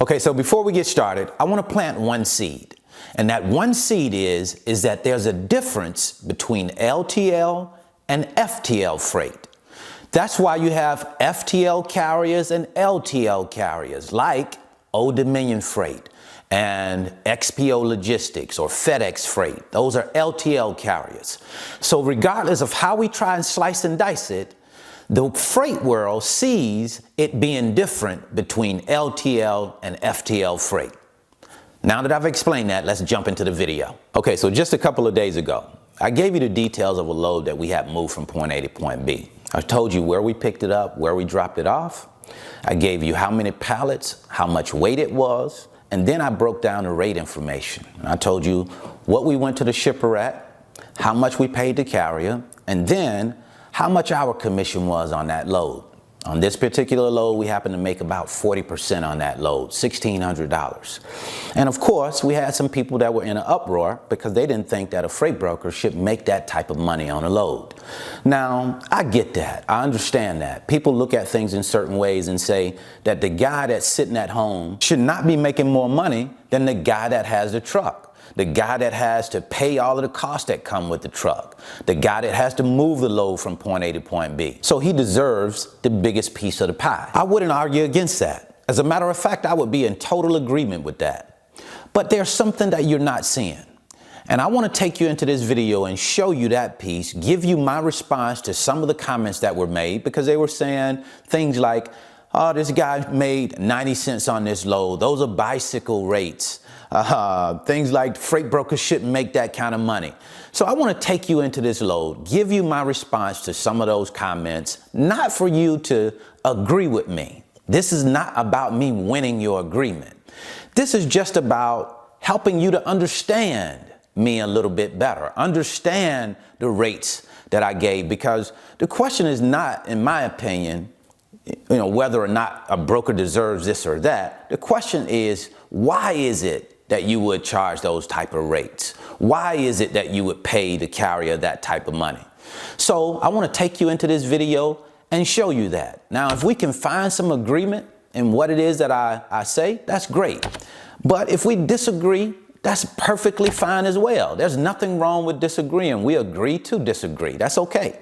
Okay, so before we get started, I want to plant one seed. And that one seed is that there's a difference between LTL and FTL freight. That's why you have FTL carriers and LTL carriers like Old Dominion Freight and XPO Logistics or FedEx Freight. Those are LTL carriers. So regardless of how we try and slice and dice it, the freight world sees it being different between LTL and FTL freight. Now that I've explained that, let's jump into the video. Okay, so just a couple of days ago, I gave you the details of a load that we had moved from point A to point B. I told you where we picked it up, where we dropped it off. I gave you how many pallets, how much weight it was, and then I broke down the rate information. I told you what we went to the shipper at, how much we paid the carrier, and then how much our commission was on that load. On this particular load, we happened to make about 40% on that load, $1,600. And of course, we had some people that were in an uproar because they didn't think that a freight broker should make that type of money on a load. Now, I get that. I understand that. People look at things in certain ways and say that the guy that's sitting at home should not be making more money than the guy that has the truck. The guy that has to pay all of the costs that come with the truck. The guy that has to move the load from point A to point B. So he deserves the biggest piece of the pie. I wouldn't argue against that. As a matter of fact, I would be in total agreement with that. But there's something that you're not seeing. And I want to take you into this video and show you that piece, give you my response to some of the comments that were made, because they were saying things like, oh, this guy made 90 cents on this load. Those are bicycle rates. Things like freight brokers shouldn't make that kind of money. So I want to take you into this load, give you my response to some of those comments, not for you to agree with me. This is not about me winning your agreement. This is just about helping you to understand me a little bit better, understand the rates that I gave, because the question is not, in my opinion, whether or not a broker deserves this or that. The question is, why is it that you would charge those type of rates? Why is it that you would pay the carrier that type of money? So I want to take you into this video and show you that. Now, if we can find some agreement in what it is that I say, that's great. But if we disagree, that's perfectly fine as well. There's nothing wrong with disagreeing. We agree to disagree. That's okay.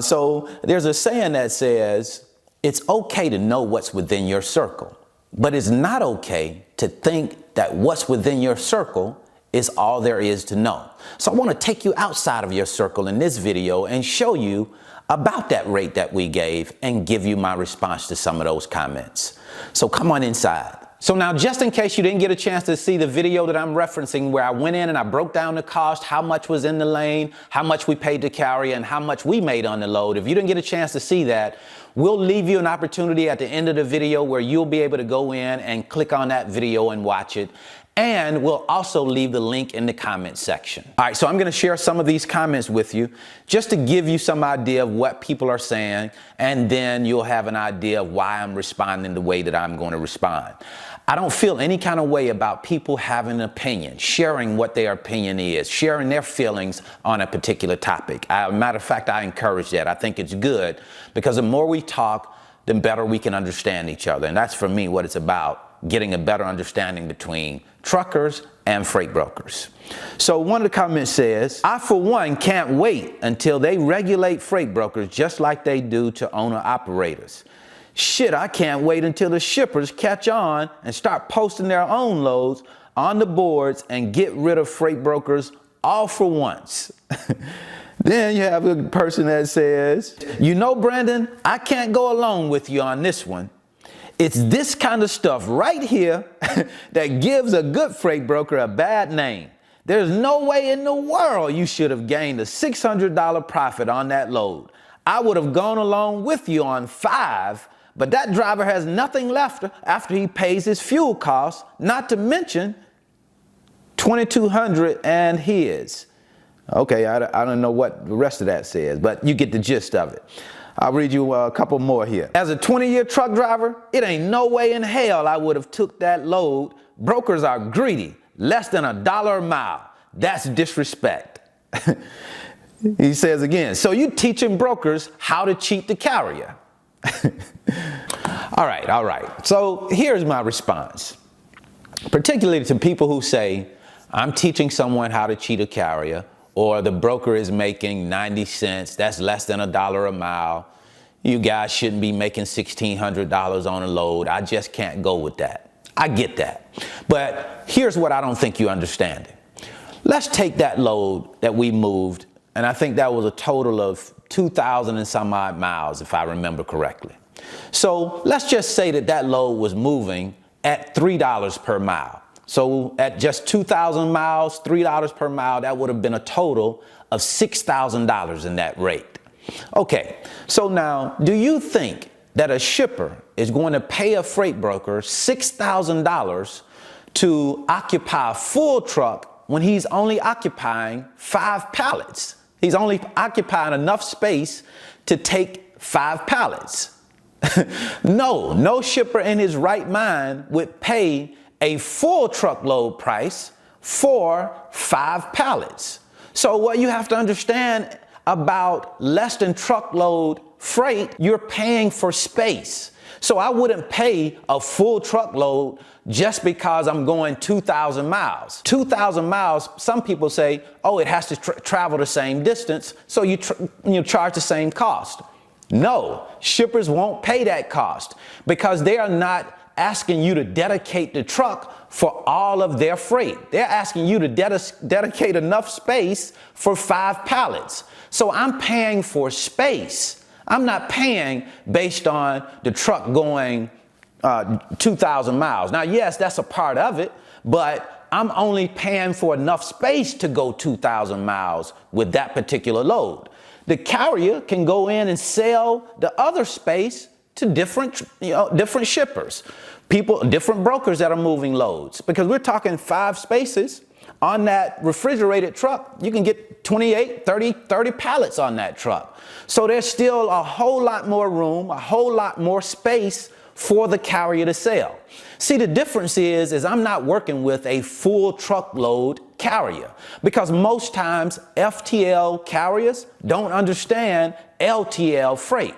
So there's a saying that says, it's okay to know what's within your circle, but it's not okay to think that what's within your circle is all there is to know. So I want to take you outside of your circle in this video and show you about that rate that we gave and give you my response to some of those comments. So come on inside. So now, just in case you didn't get a chance to see the video that I'm referencing, where I went in and I broke down the cost, how much was in the lane, how much we paid the carrier, and how much we made on the load. If you didn't get a chance to see that, we'll leave you an opportunity at the end of the video where you'll be able to go in and click on that video and watch it. And we'll also leave the link in the comment section. All right, so I'm gonna share some of these comments with you just to give you some idea of what people are saying, and then you'll have an idea of why I'm responding the way that I'm going to respond. I don't feel any kind of way about people having an opinion, sharing what their opinion is, sharing their feelings on a particular topic. Matter of fact, I encourage that. I think it's good, because the more we talk, the better we can understand each other. And that's, for me, what it's about. Getting a better understanding between truckers and freight brokers. So one of the comments says, I for one can't wait until they regulate freight brokers just like they do to owner operators. Shit, I can't wait until the shippers catch on and start posting their own loads on the boards and get rid of freight brokers all for once. Then you have a person that says, Brandon, I can't go along with you on this one. It's this kind of stuff right here that gives a good freight broker a bad name. There's no way in the world you should have gained a $600 profit on that load. I would have gone along with you on 5, but that driver has nothing left after he pays his fuel costs, not to mention $2,200 and his. Okay, I don't know what the rest of that says, but you get the gist of it. I'll read you a couple more here. As a 20-year truck driver, it ain't no way in hell I would have took that load. Brokers are greedy, less than $1 a mile. That's disrespect. He says again, so you teaching brokers how to cheat the carrier. All right, all right. So here's my response, particularly to people who say, I'm teaching someone how to cheat a carrier, or the broker is making 90 cents, that's less than $1 a mile. You guys shouldn't be making $1,600 on a load. I just can't go with that. I get that. But here's what I don't think you understand. Let's take that load that we moved, and I think that was a total of 2,000 and some odd miles, if I remember correctly. So let's just say that that load was moving at $3 per mile. So at just 2,000 miles, $3 per mile, that would have been a total of $6,000 in that rate. Okay, so now, do you think that a shipper is going to pay a freight broker $6,000 to occupy a full truck when he's only occupying 5 pallets? He's only occupying enough space to take 5 pallets. No shipper in his right mind would pay a full truckload price for 5 pallets. So what you have to understand about less than truckload freight, you're paying for space. So I wouldn't pay a full truckload just because I'm going 2,000 miles. 2,000 miles, some people say, oh, it has to travel the same distance, so you charge the same cost. No, shippers won't pay that cost because they are not asking you to dedicate the truck for all of their freight. They're asking you to dedicate enough space for 5 pallets. So I'm paying for space. I'm not paying based on the truck going 2,000 miles. Now, yes, that's a part of it, but I'm only paying for enough space to go 2,000 miles with that particular load. The carrier can go in and sell the other space to different shippers, different brokers that are moving loads, because we're talking 5 spaces. On that refrigerated truck, you can get 28, 30 pallets on that truck. So there's still a whole lot more room, a whole lot more space for the carrier to sell. See, the difference is I'm not working with a full truckload carrier, because most times FTL carriers don't understand LTL freight.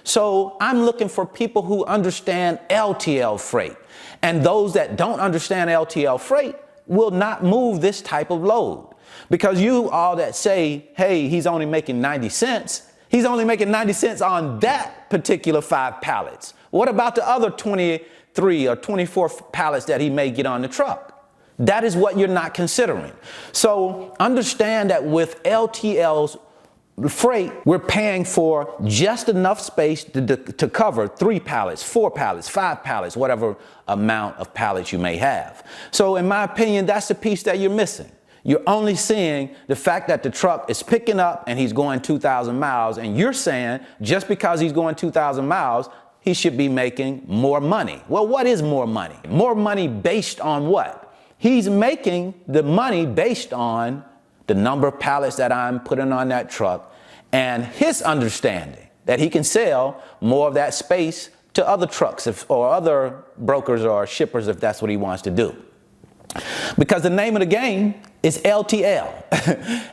So I'm looking for people who understand LTL freight. And those that don't understand LTL freight will not move this type of load. Because you all that say, hey, he's only making 90 cents, he's only making 90 cents on that particular 5 pallets. What about the other 23 or 24 pallets that he may get on the truck? That is what you're not considering. So understand that with LTL's freight, we're paying for just enough space to cover 3 pallets, 4 pallets, 5 pallets, whatever amount of pallets you may have. So in my opinion, that's the piece that you're missing. You're only seeing the fact that the truck is picking up and he's going 2,000 miles, and you're saying just because he's going 2,000 miles, he should be making more money. Well, what is more money? More money based on what? He's making the money based on the number of pallets that I'm putting on that truck, and his understanding that he can sell more of that space to other trucks or other brokers or shippers if that's what he wants to do. Because the name of the game is LTL.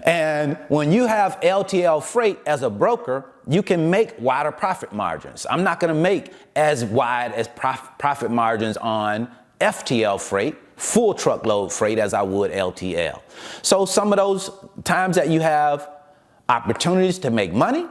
And when you have LTL freight as a broker, you can make wider profit margins. I'm not going to make as wide as profit margins on FTL freight, full truckload freight, as I would LTL. So some of those times that you have opportunities to make money,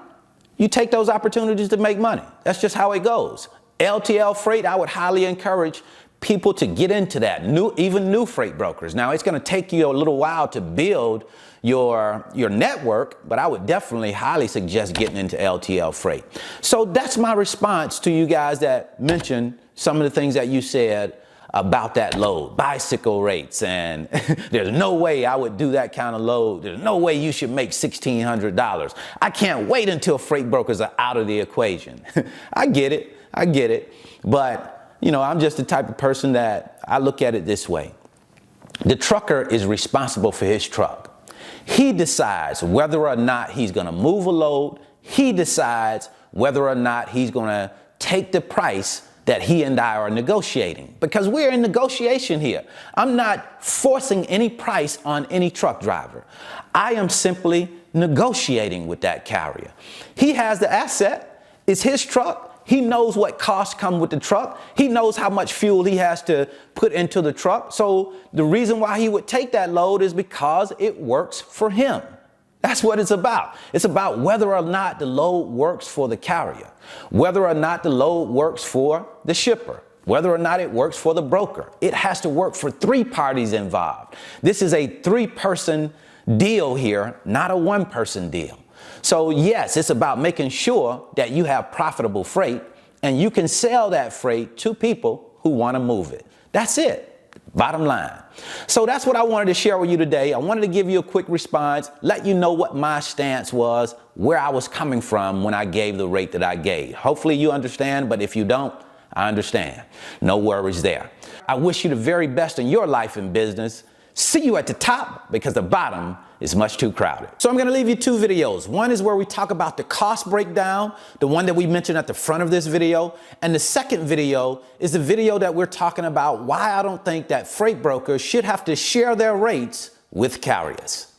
you take those opportunities to make money. That's just how it goes. LTL freight, I would highly encourage people to get into that, even new freight brokers. Now, it's going to take you a little while to build your network, but I would definitely highly suggest getting into LTL freight. So that's my response to you guys that mentioned some of the things that you said about that load, bicycle rates, and there's no way I would do that kind of load. There's no way you should make $1,600. I can't wait until freight brokers are out of the equation. I get it. But, I'm just the type of person that I look at it this way. The trucker is responsible for his truck. He decides whether or not he's going to move a load. He decides whether or not he's going to take the price that he and I are negotiating, because we're in negotiation here. I'm not forcing any price on any truck driver. I am simply negotiating with that carrier. He has the asset. It's his truck. He knows what costs come with the truck. He knows how much fuel he has to put into the truck. So the reason why he would take that load is because it works for him. That's what it's about. It's about whether or not the load works for the carrier, whether or not the load works for the shipper, whether or not it works for the broker. It has to work for three parties involved. This is a three-person deal here, not a one-person deal. So yes, it's about making sure that you have profitable freight and you can sell that freight to people who want to move it. That's it. Bottom line. So that's what I wanted to share with you today. I wanted to give you a quick response, let you know what my stance was, where I was coming from when I gave the rate that I gave. Hopefully you understand, but if you don't, I understand. No worries there. I wish you the very best in your life and business. See you at the top because the bottom is much too crowded. So I'm going to leave you two videos. One is where we talk about the cost breakdown, the one that we mentioned at the front of this video. And the second video is the video that we're talking about why I don't think that freight brokers should have to share their rates with carriers.